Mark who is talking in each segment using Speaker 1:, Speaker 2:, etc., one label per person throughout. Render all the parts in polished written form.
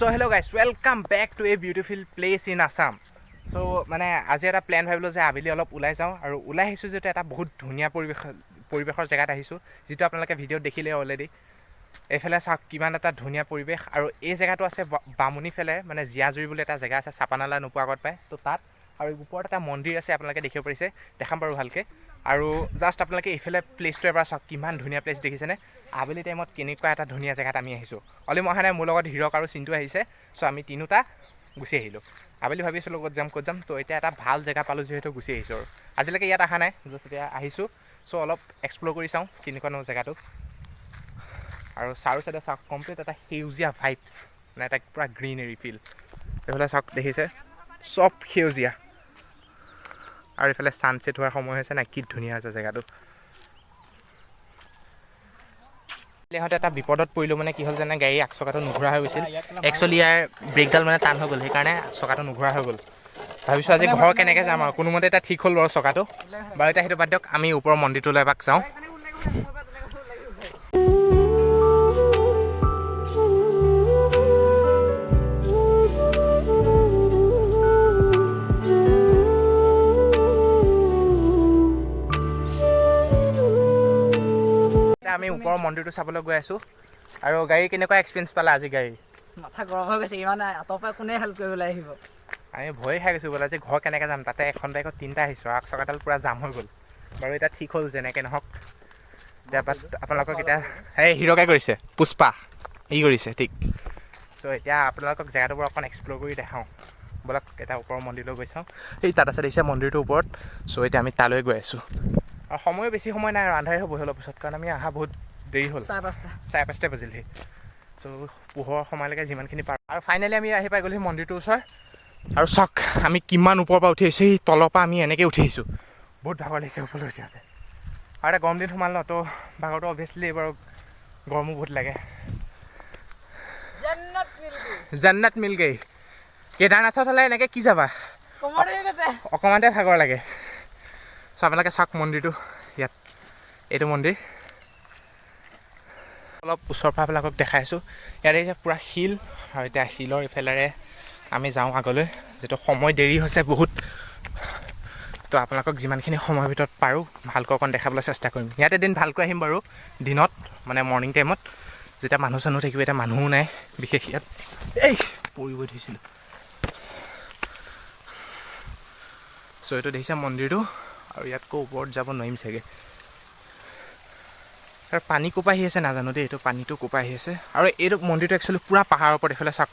Speaker 1: So hello guys, welcome back to a beautiful place in Assam. So মানে আজি এটা plan ভাবিলো যে আবেলি অলপ ওলাই যাওঁ আৰু ওলাই আহিছো যেটো এটা বহুত ধুনিয়া পৰিবেশৰ জায়গাত আহিছো যেটো আপোনালোকে ভিডিঅ' দেখিলে অলৰেডি এফালে চাওক কিমান এটা ধুনিয়া পৰিবেশ আৰু এই জায়গাটো আছে বামুনি ফেলে মানে জিয়াজুৰি বুলি এটা জায়গা আছে চাপানালা নোপোৱা আগত পায় তো তাত আৰু ওপৰত এটা মন্দিৰ আছে আপোনালোকে দেখিব পাৰিছে দেখাম বাৰু ভালকে আৰু জাস্ট আপোনালোকে ইফালে প্লেসটো এবাৰ চাওক কিমান ধুনিয়া প্লেস দেখিছেনে আবেলি টাইমত কেনেকুৱা এটা ধুনিয়া জায়গাত আমি আহিছো অলি মহানে মোৰ লগত হিৰক আৰু চিন্তু আহিছে সো আমি তিনিটা গুছি আহিলো আবেলি ভাবিছিলো ক'ত যাম তো এটা এটা ভাল জায়গা পালো যেহেতু গুছি আহিছো আৰু আজিলৈকে ইয়াত আহা নাই জাস্ট এতিয়া আহিছো সো অলপ এক্সপ্লোৰ কৰি চাওঁ কেনেকুৱা নো জায়গাটো আৰু চাৰু সাইডে চাওক কমপ্লিট এটা সেউজীয়া ভাইবছ মানে এটা পুৰা গ্ৰীনাৰী ফিল এইফালে চাওক দেখিছে সব সেউজীয়া আৰু এইফালে সানসেট হোৱাৰ সময় হৈছে না কি ধুনীয়া আছে জায়গাটো লেহতে এটা বিপদত পৰিলো মানে কি হল জানে গাড়ী আকচকাটো নুঘুৰা হৈ গৈছিল একচুয়ালি ইয়াৰ ব্ৰেকডাল মানে টান হৈ গ'ল সেইকাৰণে চকাটো নুঘুৰা হৈ গ'ল ভাবিছো আজি ঘৰ কেনেকৈ যাম আৰু কোনোমতে এটা ঠিক হ'ল বাৰু চকাটো বাৰু এটা সেইটো বাদ দিয়ক আমি ওপৰৰ মন্দিৰটোলৈ এবাক যাওঁ আমি ওপৰৰ মন্দিৰটো চাবলৈ গৈ আছো আৰু গাড়ী কেনেকুৱা এক্সপেৰিয়েন্স পালা আজি গাড়ী
Speaker 2: মাথা গৰম হৈ গৈছে ইমান আতপা কোনে হেল্প কৰিবলৈ আহিব
Speaker 1: আমি ভয় খাই গৈছো বলা যে ঘৰ কেনেকৈ যাম তাতে এখন বাইকত তিনিটা আহিছো আক চকাডাল পুৰা জাম হৈ গ'ল বাৰু এটা ঠিক হ'ল যেনেকৈ নহওক এতিয়া আপোনালোকক এতিয়া এই হিৰকে কৰিছে পুষ্পা ই কৰিছে ঠিক চ' এতিয়া আপোনালোকক জেগাটোবোৰ অকণ এক্সপ্ল'ৰ কৰি দেখাওঁ বলক এটা ওপৰৰ মন্দিৰলৈ গৈ চাওঁ এই তাত আছে দেখিছে মন্দিৰটোৰ ওপৰত চ' এতিয়া আমি তালৈ গৈ আছোঁ আৰু সময়ো বেছি সময় নাই আৰু আন্ধাৰে হ'ব অলপ পিছত কাৰণ আমি অহা বহুত দেৰি হ'ল 5:30 বাজিলহি চ' পোহৰ সময়লৈকে যিমানখিনি পাৰোঁ আৰু ফাইনেলি আমি আহি পাই গ'লোহি মন্দিৰটোৰ ওচৰত আৰু চাওক আমি কিমান ওপৰৰ পৰা উঠি আহিছোঁ সেই তলৰ পৰা আমি এনেকৈ উঠি আহিছোঁ বহুত ভাগৰ লাগিছে ওপৰলৈ উঠি আহোঁতে আৰু এটা গৰম দিন সোমাল ন তো ভাগৰটো অভিয়াছলি এইবাৰ গৰমো বহুত লাগে জান্নাত মিল গৈ কেদাৰনাথত হ'লে এনেকৈ কি যাবা অকণমানতে ভাগৰ লাগে চ' আপোনালোকে চাওক মন্দিৰটো ইয়াত এইটো মন্দিৰ অলপ ওচৰৰ পৰা আপোনালোকক দেখাইছোঁ ইয়াত এতিয়া পূৰা শিল আৰু এতিয়া শিলৰ ইফালেৰে আমি যাওঁ আগলৈ যিটো সময় দেৰি হৈছে বহুত তো আপোনালোকক যিমানখিনি সময়ৰ ভিতৰত পাৰোঁ ভালকৈ অকণ দেখাবলৈ চেষ্টা কৰিম ইয়াত এদিন ভালকৈ আহিম বাৰু দিনত মানে মৰ্ণিং টাইমত যেতিয়া মানুহ চানুহ থাকিব এতিয়া মানুহো নাই বিশেষ ইয়াত এই পৰিব ধৰিছিলোঁ চ' এইটো দেখিছে মন্দিৰটো আৰু ইয়াতকৈ ওপৰত যাব নোৱাৰিম চাগে আৰু পানী কোপা আহি আছে নাজানো দেই এইটো পানীটো কোপা আহি আছে আৰু এইটো মন্দিৰটো একচুৱেলি পূৰা পাহাৰৰ ওপৰত এইফালে চাওক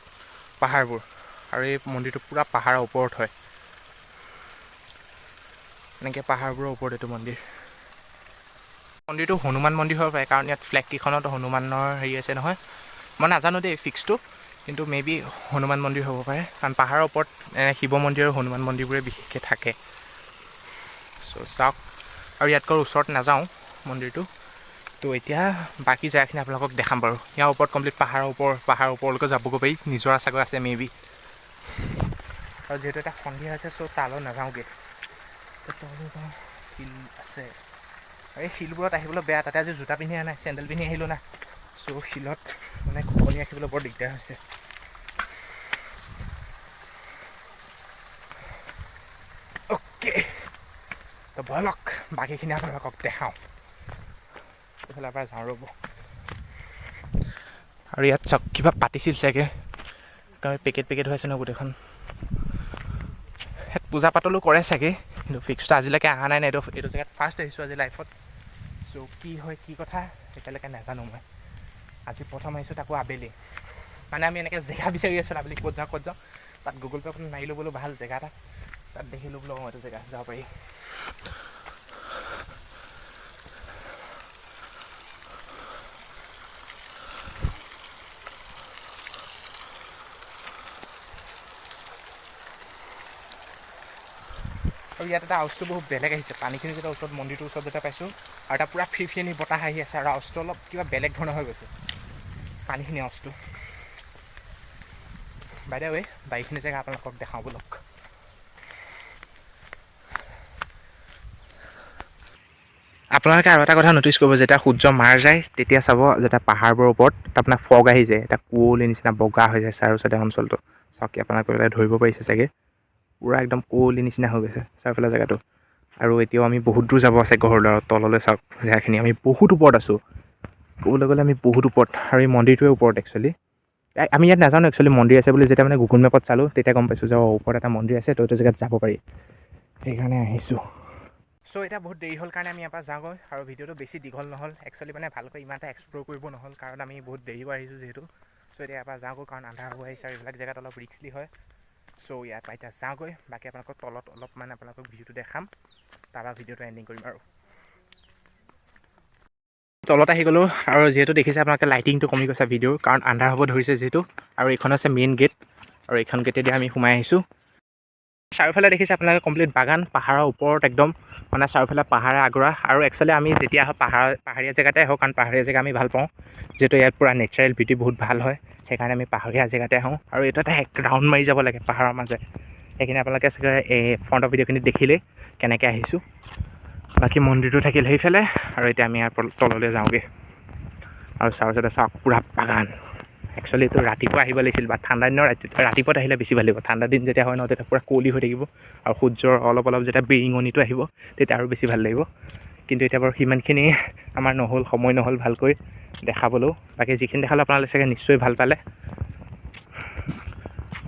Speaker 1: পাহাৰবোৰ আৰু এই মন্দিৰটো পূৰা পাহাৰৰ ওপৰত হয় এনেকৈ পাহাৰবোৰৰ ওপৰত এইটো মন্দিৰটো হনুমান মন্দিৰ হ'ব পাৰে কাৰণ ইয়াত ফ্লেগ কেইখনত হনুমানৰ হেৰি আছে নহয় মই নাজানো দেই ফিক্সটো কিন্তু মে বি হনুমান মন্দিৰ হ'ব পাৰে কাৰণ পাহাৰৰ ওপৰত শিৱ মন্দিৰ আৰু হনুমান মন্দিৰবোৰে বিশেষকৈ থাকে চ' চাওক আৰু ইয়াতকৈ ওচৰত নাযাওঁ মন্দিৰটো তো এতিয়া বাকী জেগাখিনি আপোনালোকক দেখাম বাৰু ইয়াৰ ওপৰত কমপ্লিট পাহাৰৰ ওপৰলৈকে যাবগৈ পাৰি নিজৰা চাগৈ আছে মে বি আৰু যিহেতু এটা সন্ধিয়া আছে চ' তালৈ নাযাওঁগৈ শিল আছে আৰু এই শিলবোৰত আহিবলৈ বেয়া তাতে আজি জোতা পিন্ধি অহা নাই চেণ্ডেল পিন্ধি আহিলোঁ না চ' শিলত মানে খোপনি ৰাখিবলৈ বৰ দিগদাৰ হৈছে অ'কে তো বলক বাকীখিনি আপোনালোকক দেখাওঁ এইফালৰ পৰা যাওঁ ৰ'ব আৰু ইয়াত চাওক কিবা পাতিছিল চাগে কাৰণ পেকেট হৈ আছে ন গোটেইখন ইয়াত পূজা পাতলো কৰে চাগে কিন্তু ফিক্সটো আজিলৈকে অহা নাই এইটো জেগাত ফাৰ্ষ্ট আহিছোঁ আজি লাইফত চ' কি হয় কি কথা এতিয়ালৈকে নাজানো মই আজি প্ৰথম আহিছোঁ তাকো আবেলি মানে আমি এনেকৈ জেগা বিচাৰি আছোঁ আবেলি ক'ত যাওঁ তাত গুগল পে' আপুনি মাৰিলোঁ বোলো ভাল জেগা এটা তাত দেখিলোঁ বোলো এইটো জেগা যাব পাৰি আৰু ইয়াত এটা আউজটো বহুত বেলেগ আহিছে পানীখিনি যেতিয়া ওচৰত মন্দিৰটোৰ ওচৰত যেতিয়া পাইছোঁ আৰু এটা পূৰা ফিৰফিৰণি বতাহ আহি আছে আৰু আউজটো অলপ কিবা বেলেগ ধৰণৰ হৈ গৈছে পানীখিনি আউজটো বাইদেউ বাৰীখিনি জেগা আপোনালোকক দেখাওঁ বলক আপোনালোকে আৰু এটা কথা ন'টিচ কৰিব, যেতিয়া সূৰ্য মাৰ যায় তেতিয়া চাব যেতিয়া পাহাৰবোৰৰ ওপৰত আপোনাৰ ফগ আহি যায়, এটা কুঁৱলী নিচিনা বগা হৈ যায় চাৰিওফালে অঞ্চলটো। চাওক আপোনালোকে ধৰিব পাৰিছে চাগে, পূৰা একদম কুঁৱলী নিচিনা হৈ গৈছে চাৰিওফালে জেগাটো। আৰু এতিয়াও আমি বহুত দূৰ যাব আছে ঘৰলৈ, তললৈ চাওক জেগাখিনি। আমি বহুত ওপৰত আছোঁ, ক'বলৈ গ'লে আমি বহুত ওপৰত। আৰু এই মন্দিৰটোৱে ওপৰত একচুৱেলি। আমি ইয়াত নাজানো একচুৱেলি মন্দিৰ আছে বুলি, যেতিয়া মানে গুগল মেপত চালোঁ তেতিয়া গম পাইছোঁ যে ওপৰত এটা মন্দিৰ আছে, তো এইটো জেগাত যাব পাৰি, সেইকাৰণে আহিছোঁ। চ' এতিয়া বহুত দেৰি হ'ল কাৰণে আমি ইয়াৰ পৰা যাওঁগৈ, আৰু ভিডিঅ'টো বেছি দীঘল নহ'ল একচুৱেলি, মানে ভালকৈ ইমান এটা এক্সপ্ল'ৰ কৰিব নহ'ল কাৰণ আমি বহুত দেৰিকৈ আহিছোঁ যিহেতু। চ' এতিয়া ইয়াৰ পৰা যাওঁগৈ কাৰণ আন্ধাৰ হৈ আহিছে আৰু এইবিলাক জেগাত অলপ ৰিস্কি হয়। চ' ইয়াৰ পৰা এতিয়া যাওঁগৈ, বাকী আপোনালোকক তলত অলপমান আপোনালোকক ভিউটো দেখাম, তাৰপৰা ভিডিঅ'টো এণ্ডিং কৰিম আৰু। তলত আহি গ'লোঁ, আৰু যিহেতু দেখিছে আপোনালোকে লাইটিংটো কমি গৈছে ভিডিঅ'ৰ, কাৰণ আন্ধাৰ হ'ব ধৰিছে যিহেতু। আৰু এইখন আছে মেইন গেট, আৰু এইখন গেটেদি আমি সোমাই আহিছোঁ। চাৰিওফালে দেখিছে আপোনালোকে কমপ্লিট বাগান, পাহাৰৰ ওপৰত একদম, মানে চাৰিওফালে পাহাৰে আগুৰা। আৰু একচুৱেলি আমি যেতিয়া আহোঁ পাহাৰীয়া জেগাতে আহোঁ, কাৰণ পাহাৰীয়া জেগা আমি ভাল পাওঁ, যিহেতু ইয়াত পূৰা নেচাৰেল বিউটি বহুত ভাল হয়, সেইকাৰণে আমি পাহাৰীয়া জেগাতে আহোঁ। আৰু এইটো এটা ৰাউণ্ড মাৰি যাব লাগে পাহাৰৰ মাজে, সেইখিনি আপোনালোকে চাগে এই ফ্ৰণ্টৰ ভিডিঅ'খিনিত দেখিলেই কেনেকৈ আহিছোঁ। বাকী মন্দিৰটো থাকিল সেইফালে, আৰু এতিয়া আমি ইয়াৰ তললৈ যাওঁগৈ। আৰু চাৰিওফালে চাওক পূৰা বাগান। একচুৱেলি এইটো ৰাতিপুৱা আহিব লাগিছিল, বা ঠাণ্ডা দিনৰ ৰাতিপুৱাত আহিলে বেছি ভাল লাগিব। ঠাণ্ডা দিন যেতিয়া হয় ন, তেতিয়া পূৰা কুঁৱলী হৈ থাকিব, আৰু সূৰ্যৰ অলপ অলপ যেতিয়া বিৰিঙনিটো আহিব তেতিয়া আৰু বেছি ভাল লাগিব। কিন্তু এতিয়া বাৰু সিমানখিনি আমাৰ নহ'ল, সময় নহ'ল ভালকৈ দেখাবলৈও। বাকী যিখিনি দেখালোঁ আপোনালোকে চাগে নিশ্চয় ভাল পালে।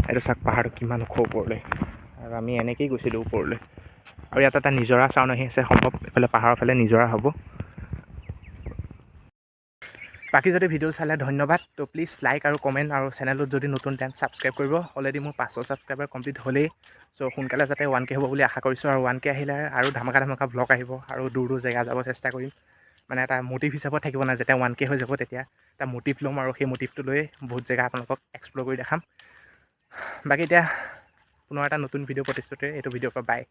Speaker 1: এইটো চাওক পাহাৰটো কিমান ওখ ওপৰলৈ, আৰু আমি এনেকৈয়ে গৈছিলোঁ ওপৰলৈ। আৰু ইয়াত এটা নিজৰা চাউণ্ড আহি আছে, সম্ভৱ এইফালে পাহাৰৰ ফালে নিজৰা হ'ব। বাকী যদি ভিডিঅ' চালে ধন্যবাদ। তো প্লিজ লাইক আৰু কমেণ্ট, আৰু চেনেলটোত যদি নতুন তেন ছাবস্ক্ৰাইব কৰিব। অলৰেডি মোৰ 500 ছাবস্ক্ৰাইবাৰ কমপ্লিট হ'লেই। চ' সোনকালে যাতে 1K হ'ব বুলি আশা কৰিছোঁ, আৰু 1K আহিলে আৰু ধামাকা ভ্লগ আহিব, আৰু দূৰ দূৰ জেগা যাব চেষ্টা কৰিম। মানে এটা মটিভ হিচাপত থাকিব নাই, যেতিয়া 1K হৈ যাব তেতিয়া এটা মটিভ ল'ম, আৰু সেই মটিভটো লৈ বহুত জেগা আপোনালোকক এক্সপ্ল'ৰ কৰি দেখাম। বাকী এতিয়া পুনৰ এটা নতুন ভিডিঅ' প্ৰতিশ্ৰুতিৰে এইটো ভিডিঅ'ৰ পৰা বাই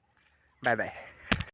Speaker 1: বাই।